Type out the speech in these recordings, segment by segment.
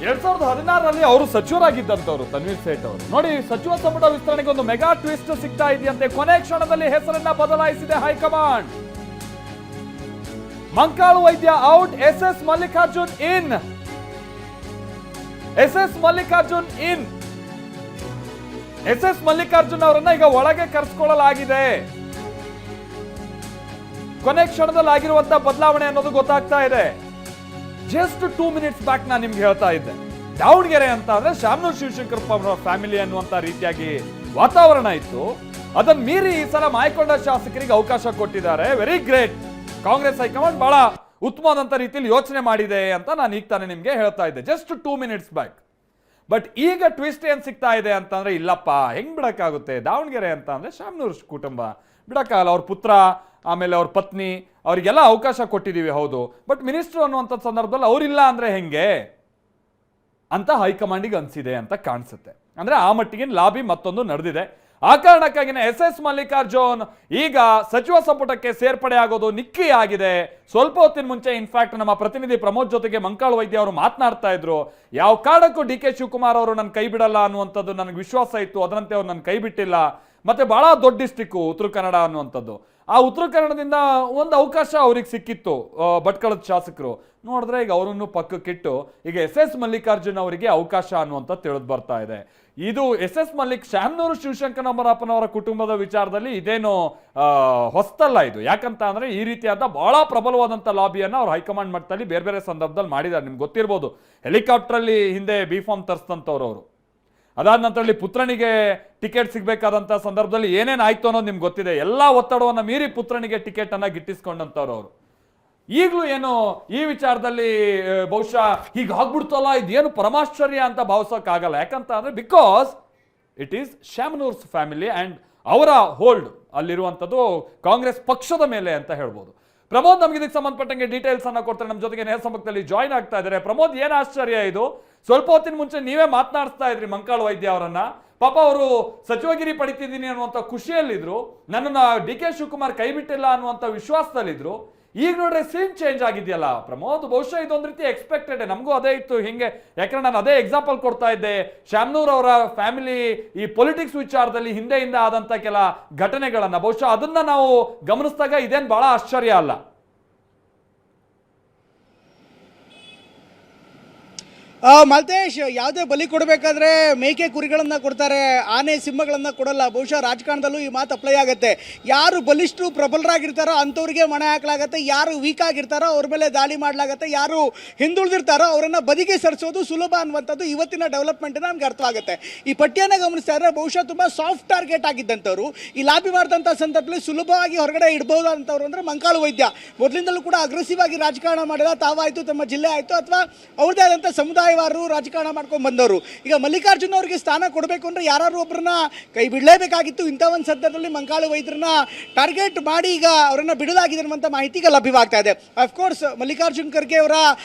2016ರಲ್ಲಿ ಅವರು ಸಚಿವರಾಗಿದ್ದಂತವ್ರು ತನ್ವೀರ್ ಸೇಠ್ ಅವರು. ನೋಡಿ, ಸಚಿವ ಸಂಪುಟ ವಿಸ್ತರಣೆಗೆ ಒಂದು ಮೆಗಾ ಟ್ವಿಸ್ಟ್ ಸಿಗ್ತಾ ಇದೆಯಂತೆ. ಕೊನೆ ಕ್ಷಣದಲ್ಲಿ ಹೆಸರನ್ನ ಬದಲಾಯಿಸಿದೆ ಹೈಕಮಾಂಡ್. ಮಂಕಾಳು ವೈದ್ಯ ಔಟ್, ಎಸ್ ಮಲ್ಲಿಕಾರ್ಜುನ್ ಇನ್. ಎಸ್ ಮಲ್ಲಿಕಾರ್ಜುನ್ ಅವರನ್ನ ಈಗ ಒಳಗೆ ಕರೆಸ್ಕೊಳ್ಳಲಾಗಿದೆ. ಕೊನೆ ಕ್ಷಣದಲ್ಲಿ ಆಗಿರುವಂತಹ ಬದಲಾವಣೆ ಅನ್ನೋದು ಗೊತ್ತಾಗ್ತಾ ಇದೆ. ಜಸ್ಟ್ 2 ಮಿನಿಟ್ಸ್ ಬ್ಯಾಕ್ ನಾನು ನಿಮ್ಗೆ ಹೇಳ್ತಾ ಇದ್ದೆ, ದಾವಣಗೆರೆ ಅಂತ ಅಂದ್ರೆ ಶಾಮನೂರ್ ಶಿವಶಂಕರಪ್ಪ ಅವರ ಫ್ಯಾಮಿಲಿ ಅನ್ನುವಂತ ರೀತಿಯಾಗಿ ವಾತಾವರಣ ಇತ್ತು. ಅದನ್ನ ಮೀರಿ ಈ ಸಲ ಮಾಯಕೊಂಡ ಶಾಸಕರಿಗೆ ಅವಕಾಶ ಕೊಟ್ಟಿದ್ದಾರೆ. Very great. ಕಾಂಗ್ರೆಸ್ ಹೈಕಮಾಂಡ್ ಬಹಳ ಉತ್ತಮವಾದಂತ ರೀತಿಯಲ್ಲಿ ಯೋಚನೆ ಮಾಡಿದೆ ಅಂತ ನಾನು ಈಗ ತಾನೇ ನಿಮ್ಗೆ ಹೇಳ್ತಾ ಇದ್ದೆ, ಜಸ್ಟ್ 2 ಮಿನಿಟ್ಸ್ ಬ್ಯಾಕ್. ಬಟ್ ಈಗ ಟ್ವಿಸ್ಟ್ ಏನ್ ಸಿಗ್ತಾ ಇದೆ ಅಂತಂದ್ರೆ, ಇಲ್ಲಪ್ಪ ಹೆಂಗ್ ಬಿಡಕ್ಕಾಗುತ್ತೆ, ದಾವಣಗೆರೆ ಅಂತ ಅಂದ್ರೆ ಶಾಮನೂರ್ ಕುಟುಂಬ ಬಿಡಕ್ಕಾಗಲ್ಲ. ಅವ್ರ ಪುತ್ರ, ಆಮೇಲೆ ಅವ್ರ ಪತ್ನಿ, ಅವರಿಗೆಲ್ಲ ಅವಕಾಶ ಕೊಟ್ಟಿದ್ದೀವಿ, ಹೌದು. ಬಟ್ ಮಿನಿಸ್ಟರ್ ಅನ್ನುವಂಥ ಸಂದರ್ಭದಲ್ಲಿ ಅವರಿಲ್ಲ ಅಂದ್ರೆ ಹೆಂಗೆ ಅಂತ ಹೈಕಮಾಂಡಿಗೆ ಅನ್ಸಿದೆ ಅಂತ ಕಾಣಿಸುತ್ತೆ. ಅಂದ್ರೆ ಆ ಮಟ್ಟಿಗೆ ಲಾಬಿ ಮತ್ತೊಂದು ನಡೆದಿದೆ. ಆ ಕಾರಣಕ್ಕಾಗಿನೇ ಎಸ್ ಮಲ್ಲಿಕಾರ್ಜುನ್ ಈಗ ಸಚಿವ ಸಂಪುಟಕ್ಕೆ ಸೇರ್ಪಡೆ ಆಗೋದು ನಿಕ್ಕಿ ಆಗಿದೆ. ಸ್ವಲ್ಪ ಹೊತ್ತಿನ ಮುಂಚೆ ಇನ್ಫ್ಯಾಕ್ಟ್ ನಮ್ಮ ಪ್ರತಿನಿಧಿ ಪ್ರಮೋದ್ ಜೊತೆಗೆ ಮಂಕಾಳು ವೈದ್ಯ ಅವರು ಮಾತನಾಡ್ತಾ ಇದ್ರು. ಯಾವ ಕಾರಣಕ್ಕೂ ಡಿ.ಕೆ. ಶಿವಕುಮಾರ್ ಅವರು ನನ್ನ ಕೈ ಬಿಡಲ್ಲ ಅನ್ನುವಂಥದ್ದು ನನಗೆ ವಿಶ್ವಾಸ ಇತ್ತು, ಅದರಂತೆ ಅವ್ರು ನನ್ನ ಕೈ ಬಿಟ್ಟಿಲ್ಲ. ಮತ್ತೆ ಬಹಳ ದೊಡ್ಡ ಡಿಸ್ಟ್ರಿಕ್ಕು ಉತ್ತರ ಕನ್ನಡ ಅನ್ನುವಂಥದ್ದು. ಆ ಉತ್ತರ ಕನ್ನಡದಿಂದ ಒಂದು ಅವಕಾಶ ಅವ್ರಿಗೆ ಸಿಕ್ಕಿತ್ತು ಭಟ್ಕಳದ ಶಾಸಕರು. ನೋಡಿದ್ರೆ ಈಗ ಅವರನ್ನು ಪಕ್ಕಕ್ಕಿಟ್ಟು ಈಗ ಎಸ್ ಮಲ್ಲಿಕಾರ್ಜುನ್ ಅವರಿಗೆ ಅವಕಾಶ ಅನ್ನುವಂಥ ತಿಳಿದು ಬರ್ತಾ ಇದೆ. ಇದು ಎಸ್ ಶಾಮನೂರು ಶಿವಶಂಕರಪ್ಪನವರ ಕುಟುಂಬದ ವಿಚಾರದಲ್ಲಿ ಇದೇನು ಹೊಸ್ತಲ್ಲ ಇದು. ಯಾಕಂತ ಅಂದ್ರೆ ಈ ರೀತಿಯಾದ ಬಹಳ ಪ್ರಬಲವಾದಂಥ ಲಾಬಿಯನ್ನು ಅವ್ರು ಹೈಕಮಾಂಡ್ ಮಟ್ಟದಲ್ಲಿ ಬೇರೆ ಬೇರೆ ಸಂದರ್ಭದಲ್ಲಿ ಮಾಡಿದ್ದಾರೆ. ನಿಮ್ಗೆ ಗೊತ್ತಿರ್ಬೋದು, ಹೆಲಿಕಾಪ್ಟರ್ ಅಲ್ಲಿ ಹಿಂದೆ B.Pharm ತರಿಸ್ತಂತವ್ರು ಅವರು. ಅದಾದ ನಂತರದಲ್ಲಿ ಪುತ್ರನಿಗೆ ಟಿಕೆಟ್ ಸಿಗ್ಬೇಕಾದಂತ ಸಂದರ್ಭದಲ್ಲಿ ಏನೇನು ಆಯ್ತು ಅನ್ನೋದು ನಿಮ್ಗೆ ಗೊತ್ತಿದೆ. ಎಲ್ಲಾ ಒತ್ತಡವನ್ನ ಮೀರಿ ಪುತ್ರನಿಗೆ ಟಿಕೆಟ್ ಅನ್ನ ಗಿಟ್ಟಿಸ್ಕೊಂಡಂತವ್ರು ಅವರು. ಈಗಲೂ ಏನು ಈ ವಿಚಾರದಲ್ಲಿ ಬಹುಶಃ ಹೀಗಾಗ್ಬಿಡ್ತಲ್ಲ, ಇದೇನು ಪರಮಾಶ್ಚರ್ಯ ಅಂತ ಭಾವಿಸೋಕ್ಕಾಗಲ್ಲ. ಯಾಕಂತ ಅಂದ್ರೆ because it is Shamanur's family and ಅವರ ಹೋಲ್ಡ್ ಅಲ್ಲಿರುವಂಥದ್ದು ಕಾಂಗ್ರೆಸ್ ಪಕ್ಷದ ಮೇಲೆ ಅಂತ ಹೇಳ್ಬೋದು. ಪ್ರಮೋದ್ ನಮ್ಗೆ ಇದಕ್ಕೆ ಸಂಬಂಧಪಟ್ಟಂಗೆ ಡೀಟೇಲ್ಸ್ ಅನ್ನ ಕೊಡ್ತಾರೆ. ನಮ್ಮ ಜೊತೆಗೆ ನೇರ ಸಂಪರ್ಕದಲ್ಲಿ ಜಾಯ್ನ್ ಆಗ್ತಾ ಇದ್ದಾರೆ. ಪ್ರಮೋದ್, ಏನ್ ಆಶ್ಚರ್ಯ ಇದು? ಸ್ವಲ್ಪ ಹೊತ್ತಿನ ಮುಂಚೆ ನೀವೇ ಮಾತನಾಡ್ತಾ ಇದ್ರಿ ಮಂಕಾಳು ವೈದ್ಯ ಅವರನ್ನ. ಪಾಪ ಅವರು ಸಚಿವಗಿರಿ ಪಡಿತಿದ್ದೀನಿ ಅನ್ನುವಂಥ ಖುಷಿಯಲ್ಲಿದ್ರು, ನನ್ನನ್ನ ಡಿ.ಕೆ. ಶಿವಕುಮಾರ್ ಕೈ ಬಿಟ್ಟಿಲ್ಲ ಅನ್ನುವಂಥ ವಿಶ್ವಾಸದಲ್ಲಿದ್ರು. ಈಗ ನೋಡ್ರೆ ಸೀನ್ ಚೇಂಜ್ ಆಗಿದೆಯಲ್ಲ ಪ್ರಮೋದ್. ಬಹುಶಃ ಇದೊಂದು ರೀತಿ ಎಕ್ಸ್ಪೆಕ್ಟೆಡ್. ನಮಗೂ ಅದೇ ಇತ್ತು ಹಿಂಗೆ, ಯಾಕಂದ್ರೆ ನಾನು ಅದೇ ಎಕ್ಸಾಂಪಲ್ ಕೊಡ್ತಾ ಇದ್ದೆ. ಶಾಮನೂರ್ ಅವರ ಫ್ಯಾಮಿಲಿ ಈ ಪೊಲಿಟಿಕ್ಸ್ ವಿಚಾರದಲ್ಲಿ ಹಿಂದೆಯಿಂದ ಆದಂತ ಕೆಲ ಘಟನೆಗಳನ್ನ ಬಹುಶಃ ಅದನ್ನ ನಾವು ಗಮನಿಸಿದಾಗ ಇದೇನು ಬಹಳ ಆಶ್ಚರ್ಯ ಅಲ್ಲ. ಮಲ್ತೇಶ್, ಯಾವುದೇ ಬಲಿ ಕೊಡಬೇಕಾದ್ರೆ ಮೇಕೆ ಕುರಿಗಳನ್ನು ಕೊಡ್ತಾರೆ, ಆನೆ ಸಿಂಹಗಳನ್ನು ಕೊಡಲ್ಲ. ಬಹುಶಃ ರಾಜಕಾರಣದಲ್ಲೂ ಈ ಮಾತು ಅಪ್ಲೈ ಆಗುತ್ತೆ. ಯಾರು ಬಲಿಷ್ಠರು ಪ್ರಬಲರಾಗಿರ್ತಾರೋ ಅಂಥವ್ರಿಗೆ ಮಣೆ ಹಾಕಲಾಗತ್ತೆ, ಯಾರು ವೀಕ್ ಆಗಿರ್ತಾರೋ ಅವ್ರ ಮೇಲೆ ದಾಳಿ ಮಾಡಲಾಗತ್ತೆ, ಯಾರು ಹಿಂದುಳಿದಿರ್ತಾರೋ ಅವರನ್ನು ಬದಿಗೆ ಸರಿಸೋದು ಸುಲಭ ಅನ್ನುವಂಥದ್ದು ಇವತ್ತಿನ ಡೆವಲಪ್ಮೆಂಟ್ ನಮ್ಗೆ ಅರ್ಥವಾಗುತ್ತೆ. ಈ ಪಟ್ಟಿಯನ್ನು ಗಮನಿಸ್ತಾ ಇದ್ರೆ ಬಹುಶಃ ತುಂಬ ಸಾಫ್ಟ್ ಟಾರ್ಗೆಟ್ ಆಗಿದ್ದಂಥವ್ರು, ಈ ಲಾಬಿ ಮಾಡಿದಂಥ ಸಂದರ್ಭದಲ್ಲಿ ಸುಲಭವಾಗಿ ಹೊರಗಡೆ ಇಡಬಹುದಂಥವ್ರು ಅಂದರೆ ಮಂಕಾಳು ವೈದ್ಯ. ಮೊದಲಿಂದಲೂ ಕೂಡ ಅಗ್ರೆಸಿವ್ ಆಗಿ ರಾಜಕಾರಣ ಮಾಡಿದ, ತಾವಾಯಿತು ತಮ್ಮ ಜಿಲ್ಲೆ ಆಯಿತು ಅಥವಾ ಅವ್ರದ್ದೇ ಆದಂಥ ಸಮುದಾಯ ರಾಜಕಾರಣ ಮಾಡ್ಕೊಂಡು ಬಂದವರು. ಈಗ ಮಲ್ಲಿಕಾರ್ಜುನ್ ಅವರಿಗೆ ಸ್ಥಾನ ಕೊಡಬೇಕು ಅಂದ್ರೆ ಯಾರು ಒಬ್ಬರನ್ನ ಕೈ ಬಿಡಲೇಬೇಕಾಗಿತ್ತು. ಇಂಥ ಒಂದು ಸಂದರ್ಭದಲ್ಲಿ ಮಂಕಾಳು ವೈದ್ಯರನ್ನ ಟಾರ್ಗೆಟ್ ಮಾಡಿ ಈಗ ಅವರನ್ನ ಬಿಡಲಾಗಿದೆ ಅನ್ನುವಂಥ ಮಾಹಿತಿ ಈಗ ಲಭ್ಯವಾಗ್ತಾ ಇದೆ. ಅಫ್ಕೋರ್ಸ್ ಮಲ್ಲಿಕಾರ್ಜುನ್ ಖರ್ಗೆ ಅವರ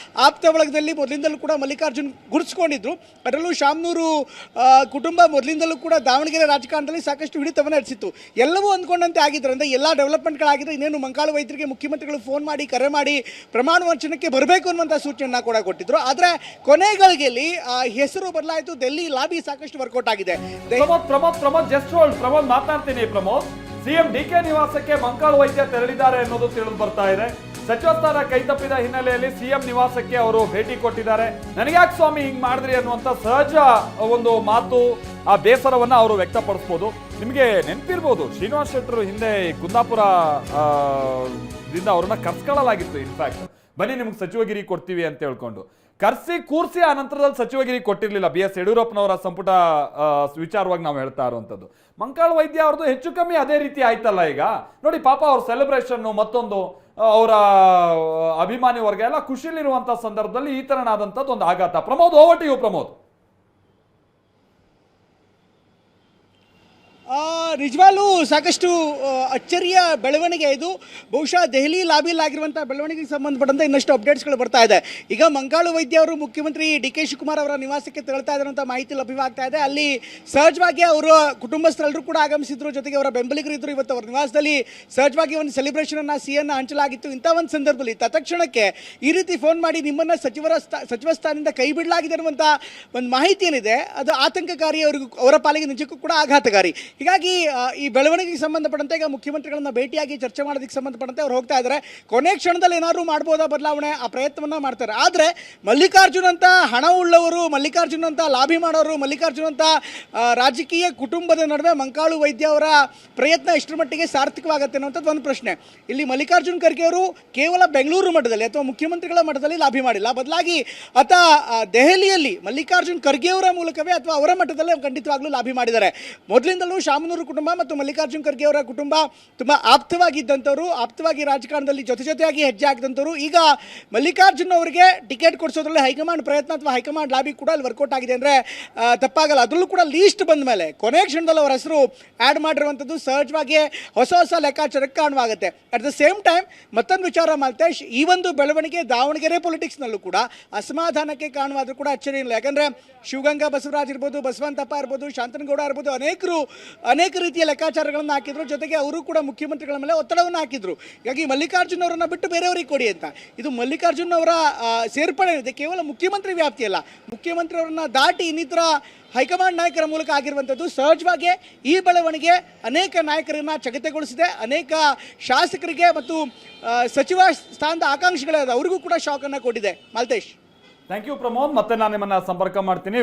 ಆಪ್ತ ಬಳಗದಲ್ಲಿ ಮೊದಲಿಂದಲೂ ಕೂಡ ಮಲ್ಲಿಕಾರ್ಜುನ್ ಗುರುತಿಸ್ಕೊಂಡಿದ್ರು. ಅದರಲ್ಲೂ ಶಾಮನೂರು ಕುಟುಂಬ ಮೊದಲಿಂದಲೂ ಕೂಡ ದಾವಣಗೆರೆ ರಾಜಕಾರಣದಲ್ಲಿ ಸಾಕಷ್ಟು ಹಿಡಿತವನ್ನು ನಡೆಸಿತ್ತು. ಎಲ್ಲವೂ ಅಂದ್ಕೊಂಡಂತೆ ಆಗಿದ್ರು ಅಂದ್ರೆ ಎಲ್ಲ ಡೆವಲಪ್ಮೆಂಟ್ಗಳಾಗಿದ್ರೆ ಇನ್ನೇನು ಮಂಕಾಳು ವೈದ್ಯರಿಗೆ ಮುಖ್ಯಮಂತ್ರಿಗಳು ಫೋನ್ ಮಾಡಿ ಕರೆ ಮಾಡಿ ಪ್ರಮಾಣ ವಚನಕ್ಕೆ ಬರಬೇಕು ಅನ್ನುವಂಥ ಸೂಚನೆಯನ್ನ ಕೂಡ ಕೊಟ್ಟಿದ್ರು. ಆದರೆ ಕೊನೆಗೆ ಹೆಸರು ಬದಲಾಯಿತು, ಡೆಲ್ಲಿ ಲಾಬಿ ಸಾಕಷ್ಟು ವರ್ಕೌಟ್ ಆಗಿದೆ. ಪ್ರಮೋದ್ ಮಾತನಾಡ್ತೀನಿ. ಪ್ರಮೋದ್, ಸಿಎಂ ಡಿ.ಕೆ. ನಿವಾಸಕ್ಕೆ ಮಂಕಾಳು ವೈದ್ಯ ತೆರಳಿದ್ದಾರೆ ಅನ್ನೋದು ತಿಳಿದು ಬರ್ತಾ ಇದೆ. ಸಚಿವ ಸ್ಥಾನ ಕೈತಪ್ಪಿದ ಹಿನ್ನೆಲೆಯಲ್ಲಿ ಸಿಎಂ ನಿವಾಸಕ್ಕೆ ಅವರು ಭೇಟಿ ಕೊಟ್ಟಿದ್ದಾರೆ. ನನಗ್ಯಾಕೆ ಸ್ವಾಮಿ ಹಿಂಗ್ ಮಾಡಿದ್ರಿ ಅನ್ನುವಂತ ಸಹಜ ಒಂದು ಮಾತು, ಆ ಬೇಸರವನ್ನ ಅವರು ವ್ಯಕ್ತಪಡಿಸಬಹುದು. ನಿಮಗೆ ನೆನಪಿರ್ಬೋದು, ಶ್ರೀನಿವಾಸ್ ಶೆಟ್ಟರು ಹಿಂದೆ ಕುಂದಾಪುರ ದಿಂದ ಅವ್ರನ್ನ ಕರ್ಸ್ಕೊಳ್ಳಲಾಗಿತ್ತು. ಇನ್ಫ್ಯಾಕ್ಟ್ ಬನ್ನಿ ನಿಮ್ಗೆ ಸಚಿವಗಿರಿ ಕೊಡ್ತೀವಿ ಅಂತ ಹೇಳ್ಕೊಂಡು ಕೂರ್ಸಿ ಆ ನಂತರದಲ್ಲಿ ಸಚಿವಗಿರಿ ಕೊಟ್ಟಿರ್ಲಿಲ್ಲ. B.S. ಯಡಿಯೂರಪ್ಪನವರ ಸಂಪುಟ ವಿಚಾರವಾಗಿ ನಾವು ಹೇಳ್ತಾ ಇರುವಂತದ್ದು. ಮಂಕಾಳು ವೈದ್ಯ ಅವ್ರದ್ದು ಹೆಚ್ಚು ಕಮ್ಮಿ ಅದೇ ರೀತಿ ಆಯ್ತಲ್ಲ. ಈಗ ನೋಡಿ ಪಾಪ ಅವ್ರ ಸೆಲೆಬ್ರೇಷನ್ ಮತ್ತೊಂದು ಅವರ ಅಭಿಮಾನಿ ವರ್ಗ ಎಲ್ಲ ಖುಷಿಲಿರುವಂತಹ ಸಂದರ್ಭದಲ್ಲಿ ಈ ತರನಾದಂಥದ್ದು ಒಂದು ಆಘಾತ. Pramod, over to you. Pramod, ನಿಜವಾಗ್ಲೂ ಸಾಕಷ್ಟು ಅಚ್ಚರಿಯ ಬೆಳವಣಿಗೆ ಇದು. ಬಹುಶಃ ದೆಹಲಿ ಲಾಬಿಲಾಗಿರುವಂಥ ಬೆಳವಣಿಗೆಗೆ ಸಂಬಂಧಪಟ್ಟಂತೆ ಇನ್ನಷ್ಟು ಅಪ್ಡೇಟ್ಸ್ಗಳು ಬರ್ತಾ ಇದೆ. ಈಗ ಮಂಕಾಳು ವೈದ್ಯ ಅವರು ಮುಖ್ಯಮಂತ್ರಿ ಡಿ ಕೆ ಶಿವಕುಮಾರ್ ಅವರ ನಿವಾಸಕ್ಕೆ ತೆರಳ್ತಾ ಇದ್ದಂಥ ಮಾಹಿತಿ ಲಭ್ಯವಾಗ್ತಾ ಇದೆ. ಅಲ್ಲಿ ಸಹಜವಾಗಿ ಅವರ ಕುಟುಂಬಸ್ಥರೆಲ್ಲರೂ ಕೂಡ ಆಗಮಿಸಿದ್ರು, ಜೊತೆಗೆ ಅವರ ಬೆಂಬಲಿಗರು ಇದ್ರು. ಇವತ್ತು ಅವರ ನಿವಾಸದಲ್ಲಿ ಸಹಜವಾಗಿ ಒಂದು ಸೆಲೆಬ್ರೇಷನ್ ಅನ್ನ ಸಿಹಿಯನ್ನು ಹಂಚಲಾಗಿತ್ತು. ಇಂಥ ಒಂದು ಸಂದರ್ಭದಲ್ಲಿ ತತ್ಕ್ಷಣಕ್ಕೆ ಈ ರೀತಿ ಫೋನ್ ಮಾಡಿ ನಿಮ್ಮನ್ನ ಸಚಿವ ಸ್ಥಾನದಿಂದ ಕೈ ಬಿಡಲಾಗಿದೆ ಅನ್ನುವಂಥ ಒಂದು ಮಾಹಿತಿ ಏನಿದೆ ಅದು ಆತಂಕಕಾರಿ, ಅವರ ಪಾಲಿಗೆ ನಿಜಕ್ಕೂ ಕೂಡ ಆಘಾತಕಾರಿ. ಹೀಗಾಗಿ ಈ ಬೆಳವಣಿಗೆಗೆ ಸಂಬಂಧಪಟ್ಟಂತೆ ಈಗ ಮುಖ್ಯಮಂತ್ರಿಗಳನ್ನ ಭೇಟಿಯಾಗಿ ಚರ್ಚೆ ಮಾಡೋದಕ್ಕೆ ಸಂಬಂಧಪಟ್ಟಂತೆ ಅವ್ರು ಹೋಗ್ತಾ ಇದ್ದಾರೆ. ಕೊನೆ ಕ್ಷಣದಲ್ಲಿ ಏನಾದ್ರು ಮಾಡ್ಬೋದಾ ಬದಲಾವಣೆ, ಆ ಪ್ರಯತ್ನವನ್ನ ಮಾಡ್ತಾರೆ. ಆದರೆ ಮಲ್ಲಿಕಾರ್ಜುನ್ ಅಂತ ಹಣ ಉಳ್ಳವರು, ಮಲ್ಲಿಕಾರ್ಜುನ್ ಅಂತ ಲಾಭಿ ಮಾಡೋರು, ಮಲ್ಲಿಕಾರ್ಜುನ್ ಅಂತ ರಾಜಕೀಯ ಕುಟುಂಬದ ನಡುವೆ ಮಂಕಾಳು ವೈದ್ಯ ಅವರ ಪ್ರಯತ್ನ ಇಷ್ಟರ ಮಟ್ಟಿಗೆ ಸಾರ್ಥಕವಾಗುತ್ತೆ ಅನ್ನೋಂಥದ್ದು ಒಂದು ಪ್ರಶ್ನೆ. ಇಲ್ಲಿ ಮಲ್ಲಿಕಾರ್ಜುನ್ ಖರ್ಗೆ ಅವರು ಕೇವಲ ಬೆಂಗಳೂರು ಮಟ್ಟದಲ್ಲಿ ಅಥವಾ ಮುಖ್ಯಮಂತ್ರಿಗಳ ಮಟ್ಟದಲ್ಲಿ ಲಾಭಿ ಮಾಡಿಲ್ಲ, ಬದಲಾಗಿ ಆತ ದೆಹಲಿಯಲ್ಲಿ ಮಲ್ಲಿಕಾರ್ಜುನ್ ಖರ್ಗೆ ಅವರ ಮೂಲಕವೇ ಅಥವಾ ಅವರ ಮಟ್ಟದಲ್ಲೇ ಖಂಡಿತವಾಗ್ಲೂ ಲಾಭಿ ಮಾಡಿದ್ದಾರೆ. ಮೊದಲಿಂದಲೂ ಶಾಮನೂರು ಕುಟುಂಬ ಮತ್ತು ಮಲ್ಲಿಕಾರ್ಜುನ್ ಖರ್ಗೆ ಅವರ ಕುಟುಂಬ ತುಂಬ ಆಪ್ತವಾಗಿದ್ದಂಥವ್ರು, ಆಪ್ತವಾಗಿ ರಾಜಕಾರಣದಲ್ಲಿ ಜೊತೆಯಾಗಿ ಹೆಜ್ಜೆ ಹಾಕಿದಂಥವ್ರು. ಈಗ ಮಲ್ಲಿಕಾರ್ಜುನ್ ಅವರಿಗೆ ಟಿಕೆಟ್ ಕೊಡಿಸೋದ್ರಲ್ಲಿ ಹೈಕಮಾಂಡ್ ಪ್ರಯತ್ನ ಅಥವಾ ಹೈಕಮಾಂಡ್ ಲಾಬಿ ಕೂಡ ಅಲ್ಲಿ ವರ್ಕೌಟ್ ಆಗಿದೆ ಅಂದರೆ ತಪ್ಪಾಗಲ್ಲ. ಅದರಲ್ಲೂ ಕೂಡ ಲೀಸ್ಟ್ ಬಂದ ಮೇಲೆ ಕೊನೆ ಕ್ಷಣದಲ್ಲಿ ಅವರ ಹೆಸರು ಆ್ಯಡ್ ಮಾಡಿರುವಂಥದ್ದು ಸಹಜವಾಗಿ ಹೊಸ ಲೆಕ್ಕಾಚಾರಕ್ಕೆ ಕಾರಣವಾಗುತ್ತೆ. ಅಟ್ ದ ಸೇಮ್ ಟೈಮ್ ಮತ್ತೊಂದು ವಿಚಾರ ಮಾಲ್ತೇಶ್, ಈ ಒಂದು ಬೆಳವಣಿಗೆ ದಾವಣಗೆರೆ ಪೊಲಿಟಿಕ್ಸ್ನಲ್ಲೂ ಕೂಡ ಅಸಮಾಧಾನಕ್ಕೆ ಕಾರಣವಾದರೂ ಕೂಡ ಅಚ್ಚರಿ ಇಲ್ಲ. ಯಾಕಂದರೆ ಶಿವಗಂಗಾ ಬಸವರಾಜ್ ಇರ್ಬೋದು, ಬಸವಂತಪ್ಪ ಇರ್ಬೋದು, ಶಾಂತನಗೌಡ ಇರ್ಬೋದು, ಅನೇಕ ರೀತಿಯ ಲೆಕ್ಕಾಚಾರಗಳನ್ನು ಹಾಕಿದ್ರು. ಜೊತೆಗೆ ಅವರು ಕೂಡ ಮುಖ್ಯಮಂತ್ರಿಗಳ ಮೇಲೆ ಒತ್ತಡವನ್ನು ಹಾಕಿದ್ರು. ಹೀಗಾಗಿ ಮಲ್ಲಿಕಾರ್ಜುನ್ ಅವರನ್ನು ಬಿಟ್ಟು ಬೇರೆಯವರಿಗೆ ಕೊಡಿ ಅಂತ. ಇದು ಮಲ್ಲಿಕಾರ್ಜುನ್ ಅವರ ಸೇರ್ಪಡೆ ಇದೆ, ಕೇವಲ ಮುಖ್ಯಮಂತ್ರಿ ವ್ಯಾಪ್ತಿಯಲ್ಲ, ಮುಖ್ಯಮಂತ್ರಿ ಅವರನ್ನ ದಾಟಿ ಇನ್ನಿತರ ಹೈಕಮಾಂಡ್ ನಾಯಕರ ಮೂಲಕ ಆಗಿರುವಂಥದ್ದು. ಸಹಜವಾಗಿ ಈ ಬೆಳವಣಿಗೆ ಅನೇಕ ನಾಯಕರನ್ನು ಚಕಿತಗೊಳಿಸಿದೆ, ಅನೇಕ ಶಾಸಕರಿಗೆ ಮತ್ತು ಸಚಿವ ಸ್ಥಾನದ ಆಕಾಂಕ್ಷಿಗಳಾದ ಅವರಿಗೂ ಕೂಡ ಶಾಕನ್ನು ಕೊಟ್ಟಿದೆ. Malthesh, thank you Pramod. ಮತ್ತೆ ನಾನು ನಿಮ್ಮನ್ನ ಸಂಪರ್ಕ ಮಾಡ್ತೀನಿ.